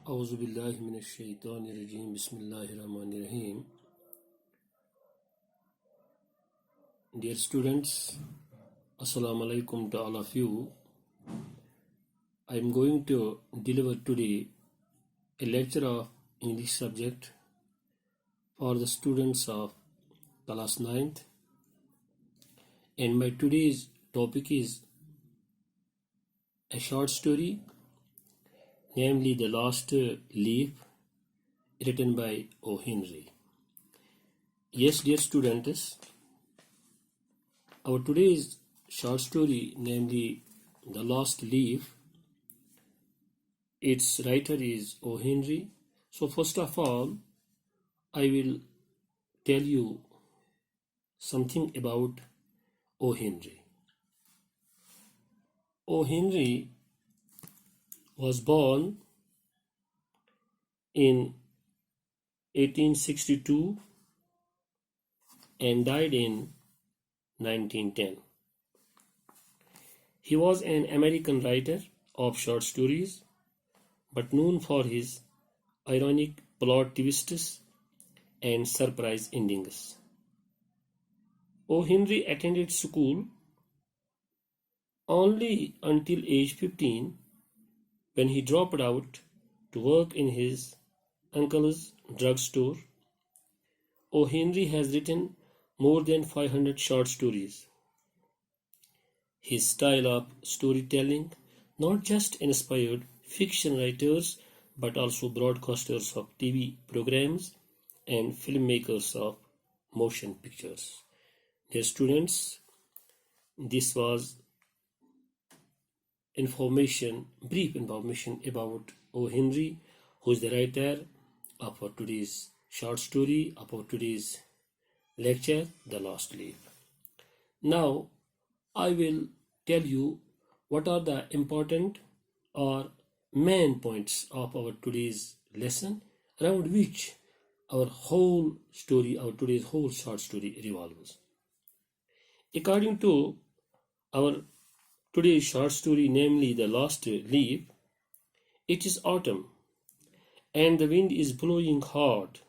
Auzu billahi mineşşeytanirracim. Bismillahirrahmanirrahim. Dear students, Assalamu alaikum to all of you. I am going to deliver today a lecture of English subject for the students of class 9th, and my today's topic is a short story, namely The Lost Leaf, written by O. Henry. Yes, dear students, our today's short story, namely The Lost Leaf, its writer is O. Henry. So first of all, I will tell you something about O. Henry. O. Henry was born in 1862 and died in 1910. He was an American writer of short stories, but known for his ironic plot twists and surprise endings. O. Henry attended school only until age 15, when he dropped out to work in his uncle's drugstore. O. Henry has written more than 500 short stories. His style of storytelling not just inspired fiction writers but also broadcasters of TV programs and filmmakers of motion pictures. Dear students, this was brief information about O. Henry, who is the writer of our today's short story, about today's lecture, The Lost Leaf. Now, I will tell you what are the important or main points of our today's lesson, around which our whole story, our today's whole short story revolves. According to our today's short story, namely The Lost Leaf, it is autumn and the wind is blowing hard.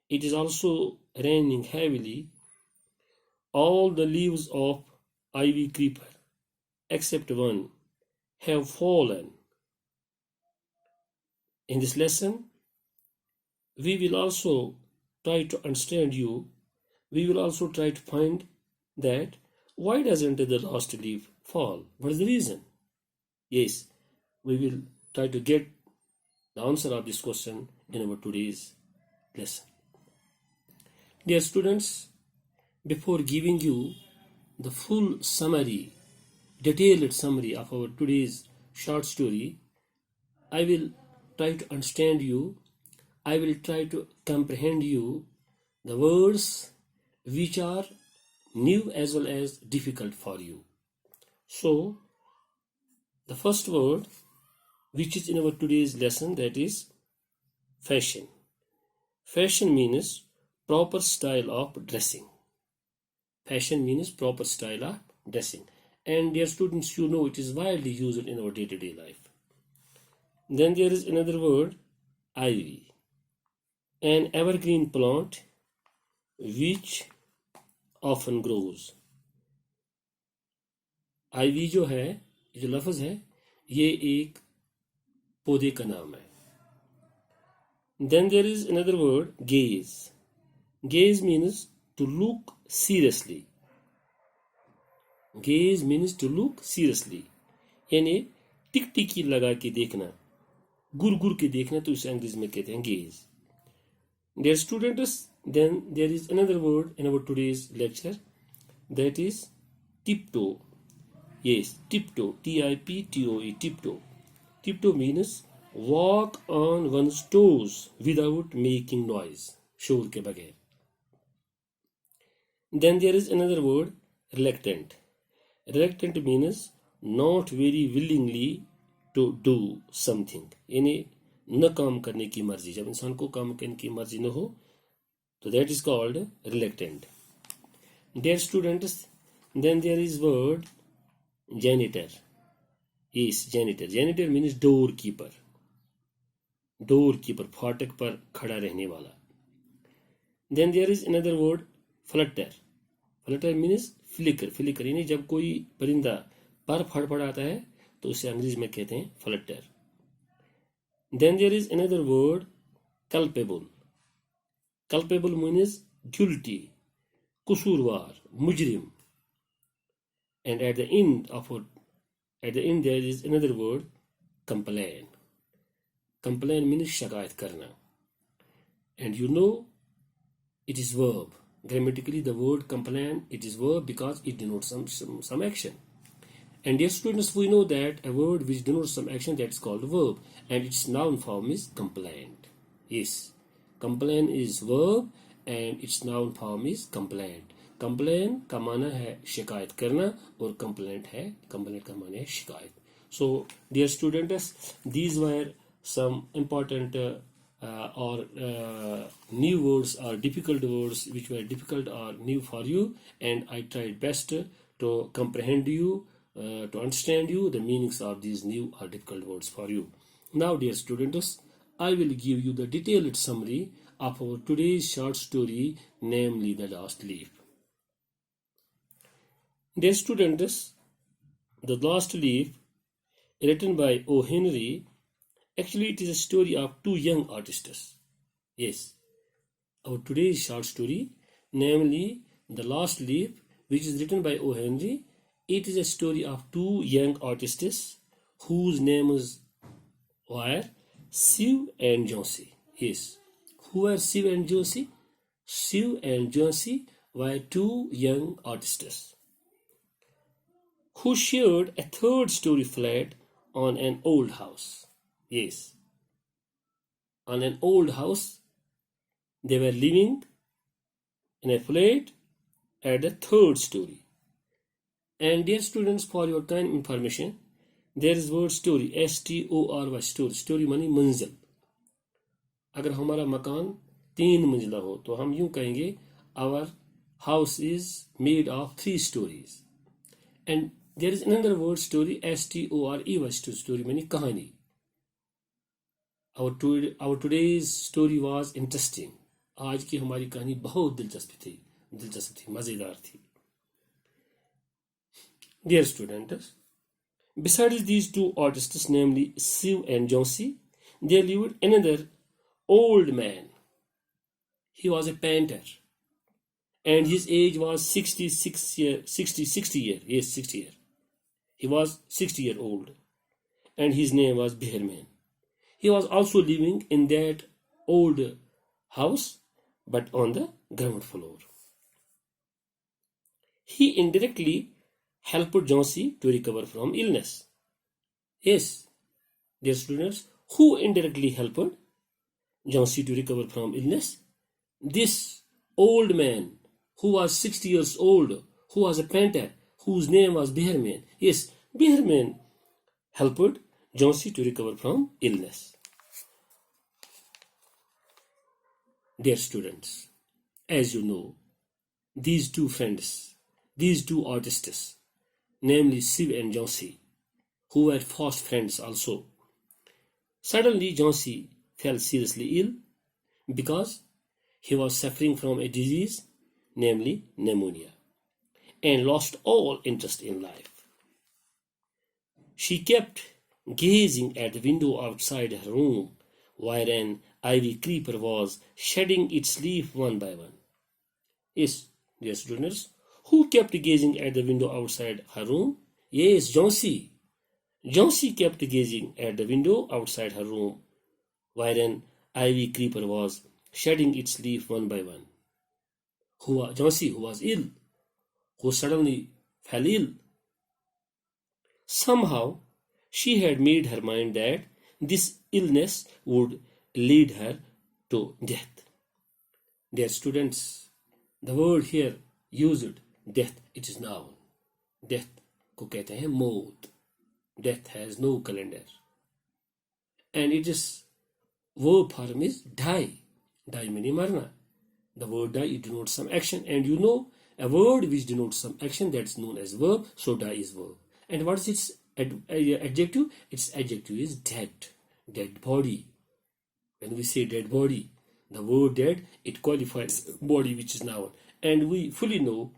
It is also raining heavily. All the leaves of ivy creeper, except one, have fallen. In this lesson, we will also try to understand you. We will also try to find that why doesn't the lost leaf fall? What is the reason? Yes, we will try to get the answer of this question in our today's lesson. Dear students, before giving you the full summary, detailed summary of our today's short story, I will try to understand you. I will try to comprehend you the words which are new as well as difficult for you. So, the first word which is in our today's lesson, that is fashion. Fashion means proper style of dressing. Fashion means proper style of dressing. And dear students, you know it is widely used in our day-to-day life. Then there is another word, ivy. An evergreen plant which often grows. Ivy जो है, जो लफ्ज है, ये एक पौधे का नाम है. Then there is another word, gaze. Gaze means to look seriously. Gaze means to look seriously. यानी टिक टिकी लगा के देखना, गुर गुर के देखना, तो इसे अंग्रेजी में कहते हैं gaze. Dear students, then there is another word in our today's lecture, that is tiptoe. Yes, tiptoe, T-I-P-T-O-E, tiptoe. Tiptoe means walk on one's toes without making noise, शोर के बगैर. Then there is another word, reluctant. Reluctant means not very willingly to do something. यानी न काम करने की मर्जी. जब इंसान को काम करने की मर्जी न हो, तो that is called reluctant. Dear students, then there is word janitor. Yes, janitor. Janitor means doorkeeper. Door keeper, फाटक पर खड़ा रहने वाला. Then there is another word, flutter. Flutter means flicker. Flicker यानी जब कोई परिंदा पर फड़फड़ाता है तो उसे अंग्रेजी में कहते हैं flutter. Then there is another word, culpable. Culpable means guilty, कसूरवार, मुजरिम. And at the end there is another word, complain. Complain means शिकायत करना. And you know it is verb. Grammatically the word complain, it is verb because it denotes some action. And dear students, we know that a word which denotes some action, that's called verb, and its noun form is complaint. Yes, complain is verb and its noun form is complaint. Complain का माना है शिकायत करना और complaint का माना है शिकायत. So dear students, these were some important new words or difficult words which were difficult or new for you, and I tried best to comprehend you, to understand you the meanings of these new or difficult words for you. Now dear students, I will give you the detailed summary of our today's short story, namely The Last Leaf. Dear students, The Last Leaf, written by O. Henry, actually it is a story of two young artists. Yes, our today's short story, namely The Last Leaf, which is written by O. Henry, it is a story of two young artists whose names were Siv and Jhansi. Yes, who were Siv and Jhansi? Siv and Jhansi were two young artists who shared a third-story flat on an old house. Yes, on an old house, they were living in a flat at the third story. And dear students, for your kind information, there is word story, S-T-O-R-Y, story. Story मानी मंजिल. अगर हमारा मकान 3 मंजिला हो तो हम यूं कहेंगे our house is made of 3 stories. And there is another word story, S-T-O-R-E-Y, story मानी कहानी. Our today's story was interesting. आज की हमारी कहानी बहुत दिलचस्प थी, मजेदार थी. Dear students, besides these two artists, namely Siv and Jhansi, there lived another old man. He was a painter, and his age was 60 years. He was 60 years old, and his name was Behrman. He was also living in that old house, but on the ground floor. He indirectly helped Jhansi to recover from illness. Yes, dear students, who indirectly helped Jhansi to recover from illness? This old man who was 60 years old, who was a painter, whose name was Behrman. Yes, Behrman helped Jhansi to recover from illness. Dear students, as you know, these two friends, these two artists, namely Siv and Jhansi, who were fast friends also, suddenly Jhansi fell seriously ill because he was suffering from a disease, namely pneumonia, and lost all interest in life. She kept gazing at the window outside her room, where an ivy creeper was shedding its leaf one by one. Yes, dear students, who kept gazing at the window outside her room? Yes, Jhansi. Jhansi kept gazing at the window outside her room, where an ivy creeper was shedding its leaf one by one. Jhansi, who was ill, who suddenly fell ill. Somehow, she had made her mind that this illness would lead her to death. Dear students, the word here used, death, it is noun. Death को कहते हैं मौत. Death has no calendar. And its verb form is die. Die meaning marna. The word die, it denotes some action. And you know, a word which denotes some action, that's known as verb. So die is verb. And what is its adjective? Its adjective is dead. Dead body. When we say dead body, the word dead, it qualifies body which is noun. And we fully know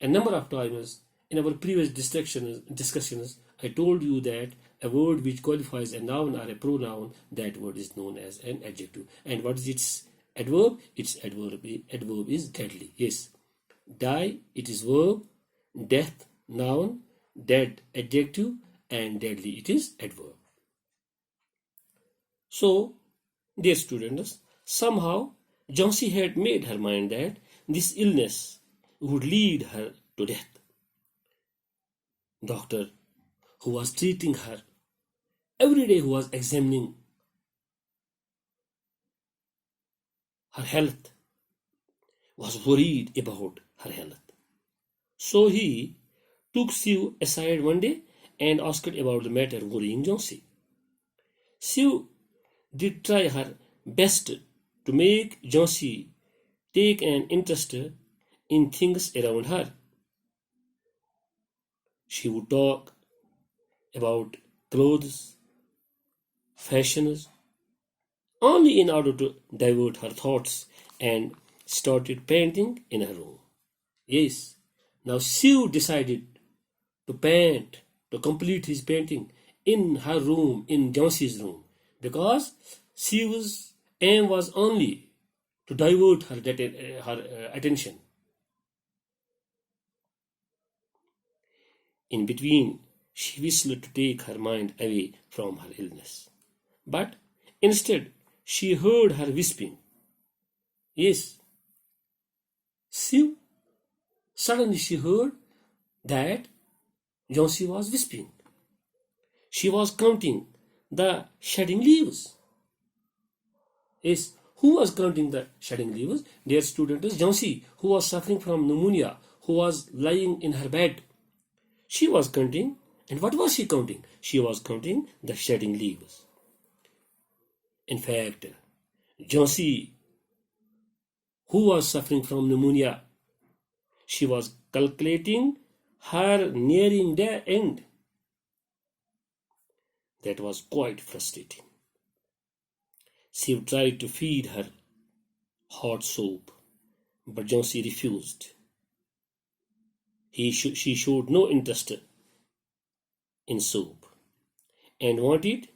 a number of times in our previous discussions, I told you that a word which qualifies a noun or a pronoun, that word is known as an adjective. And what is its adverb? Its adverb is deadly. Yes. Die, it is verb. Death, noun. Dead, adjective. And deadly, it is adverb. So, dear students, somehow Jhansi had made her mind that this illness would lead her to death. Doctor who was treating her every day, who was examining her health, was worried about her health. So he took Shiv aside one day and asked about the matter worrying Jhansi. Shiv did try her best to make Jhansi take an interest in things around her. She would talk about clothes, fashions, only in order to divert her thoughts, and started painting in her room. Yes, now Shiv decided to paint, to complete his painting in her room, in Jhansi's room, because Shiv's aim was only to divert her attention. In between, she wished to take her mind away from her illness. But instead, she heard her whispering. Yes, Shiv, suddenly she heard that Jhansi was whispering. She was counting the shedding leaves. Yes, who was counting the shedding leaves? Dear students, Jhansi, who was suffering from pneumonia, who was lying in her bed. She was counting, and what was she counting? She was counting the shedding leaves. In fact, Jhansi, who was suffering from pneumonia, she was calculating her nearing the end. That was quite frustrating. She tried to feed her hot soup, but Jhansi refused. She showed no interest in soup and wanted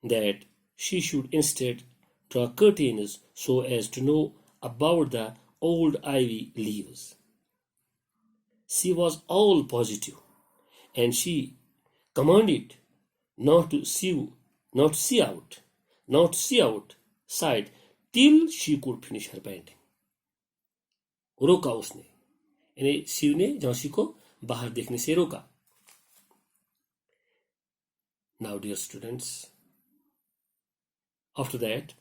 that she should instead draw curtains so as to know about the old ivy leaves. She was all positive, and she commanded not to see outside till she could finish her painting. रोका उसने, यानी शिव ने झांसी को बाहर देखने से रोका. Now, dear students, after that,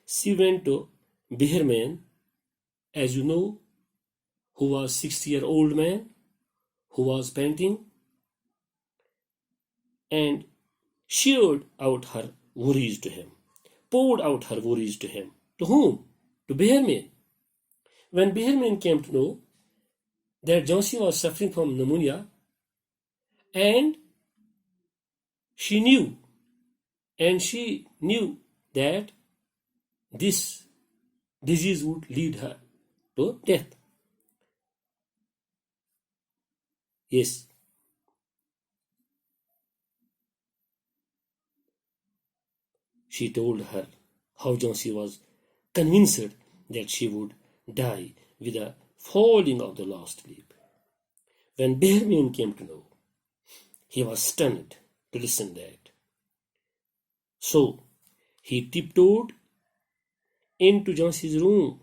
she went to Behrman, as you know, who was 60-year-old man, who was painting, and shared out her worries to him, poured out her worries to him. To whom? To Behrman. When Behrman came to know that Jhansi was suffering from pneumonia, and she knew that this disease would lead her to death. Yes. She told her how Jhansi was convinced that she would die with the falling of the last leaf. When Behrman came to know, he was stunned to listen that. So he tiptoed into Jhansi's room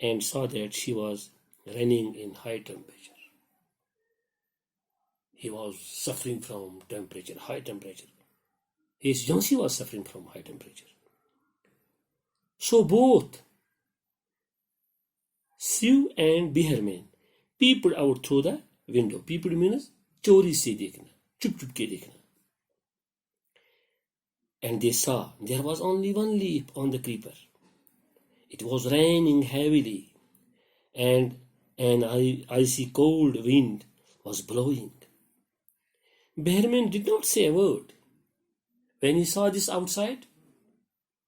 and saw that she was running in high temperature. He was suffering from high temperature. His Jhansi was suffering from high temperature. So both Shiv and Behrman peeped out through the window. Peeped means chori se dekhna, chup chup ke dekhna. And they saw there was only one leaf on the creeper. It was raining heavily, and an icy cold wind was blowing. Behrman did not say a word. When he saw this outside,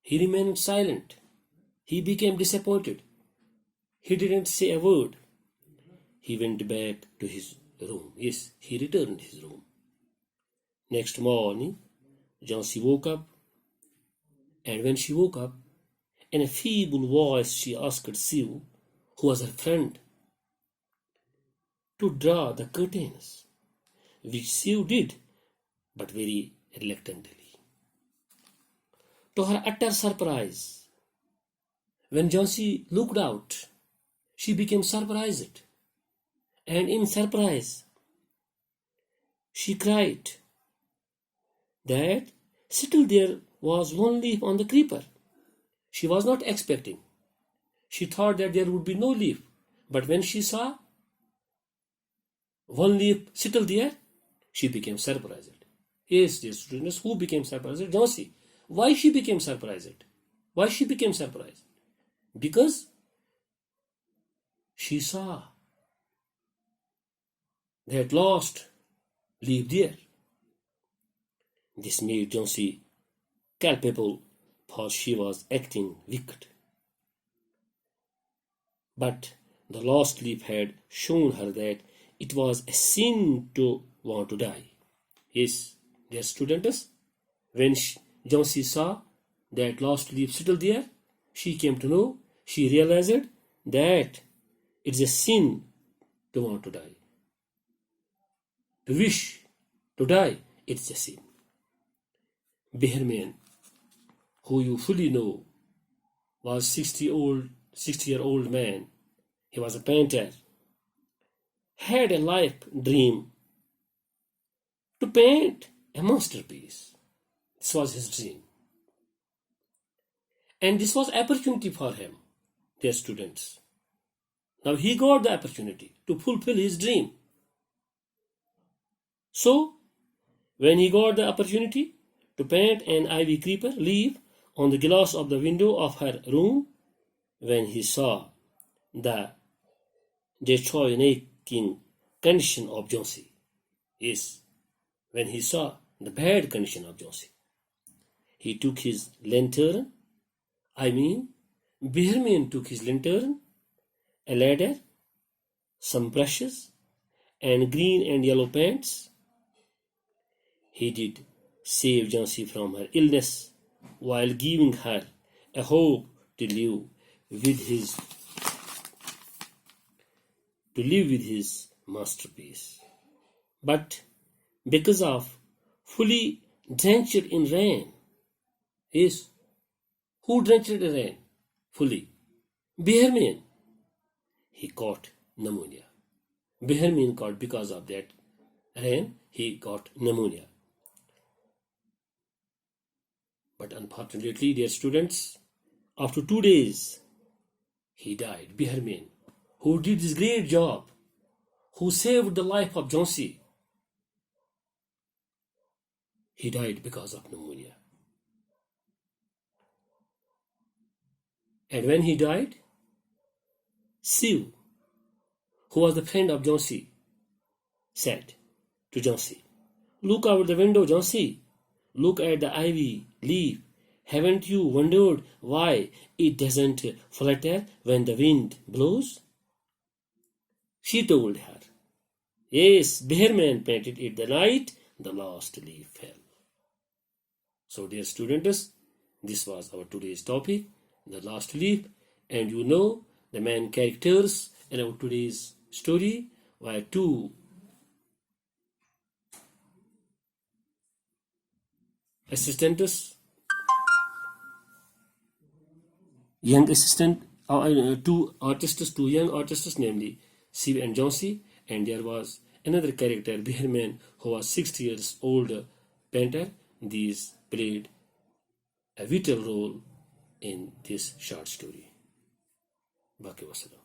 He remained silent. He became disappointed. He didn't say a word. He went back to his room. Yes, he returned to his room. Next morning, Jansi woke up, and when she woke up, in a feeble voice she asked Siv, who was her friend, to draw the curtains, which Siv did, but very reluctantly. To her utter surprise, when Jansi looked out, she became surprised, and in surprise, she cried that still there was one leaf on the creeper. She was not expecting. She thought that there would be no leaf, but when she saw one leaf still there, she became surprised. Yes, dear students, who became surprised? Jansi. Why she became surprised? Why she became surprised? Because she saw that lost leaf there. This made Jansi culpable, for she was acting wicked. But the lost leaf had shown her that it was a sin to want to die. Yes, dear students, when Jansi saw that lost leaf still there, she came to know, she realized that it's a sin to want to die. To wish to die, it's a sin. Behrman, who you fully know, was 60-year-old man. He was a painter. Had a life dream to paint a masterpiece. This was his dream. And this was opportunity for him, dear students. Now he got the opportunity to fulfill his dream. So, when he got the opportunity to paint an ivy creeper leaf on the glass of the window of her room, when he saw the deteriorating condition of Jansi, yes, when he saw the bad condition of Jansi, he took his lantern, Behrman took his lantern, a ladder, some brushes, and green and yellow paints. He did save Jansi from her illness while giving her a hope to live with his masterpiece. But because of fully drenched in rain, yes, who drenched in rain fully? Behrman. He caught pneumonia. Behrman caught, because of that rain, he got pneumonia. But unfortunately, dear students, after 2 days, he died. Behrman, who did this great job, who saved the life of Jansi, he died because of pneumonia. And when he died, Siv, who was the friend of Jansi, said to Jansi, "Look out the window, Jansi. Look at the ivy leaf. Haven't you wondered why it doesn't flutter when the wind blows?" She told her, "Yes, Behrman painted it the night the last leaf fell." So, dear students, this was our today's topic, the last leaf. And you know, the main characters in our today's story were two assistants, two young artists, namely Siv and Jansi, and there was another character, Behrman, who was 60 years old painter. These played a vital role in this short story. Baki wassalam.